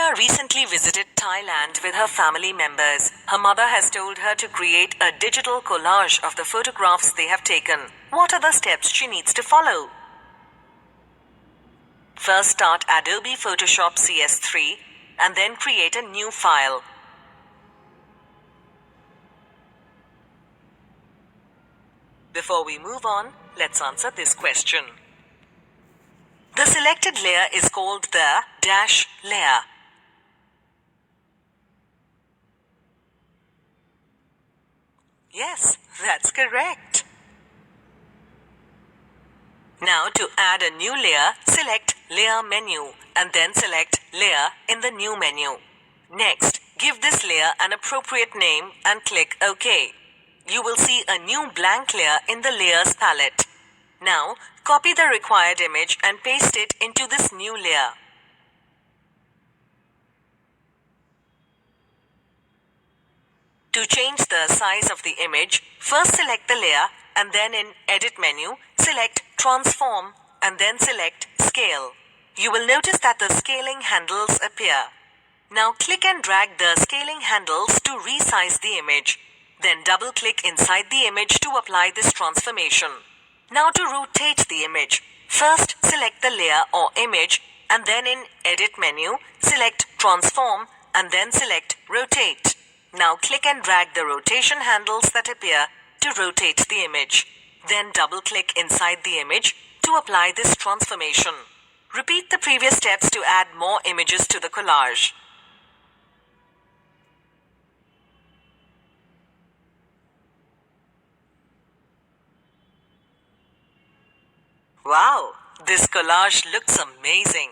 Leah recently visited Thailand with her family members. Her mother has told her to create a digital collage of the photographs they have taken. What are the steps she needs to follow? First, start Adobe Photoshop CS3 and then create a new file. Before we move on, let's answer this question. The selected layer is called the dash layer. Yes, that's correct. Now to add a new layer, select Layer menu and then select Layer in the new menu. Next, give this layer an appropriate name and click OK. You will see a new blank layer in the Layers palette. Now, copy the required image and paste it into this new layer. To change the size of the image, first select the layer and then in Edit menu, select Transform and then select Scale. You will notice that the scaling handles appear. Now click and drag the scaling handles to resize the image. Then double-click inside the image to apply this transformation. Now to rotate the image, first select the layer or image and then in Edit menu, select Transform and then select Rotate. Now click and drag the rotation handles that appear to rotate the image. Then double-click inside the image to apply this transformation. Repeat the previous steps to add more images to the collage. Wow, this collage looks amazing.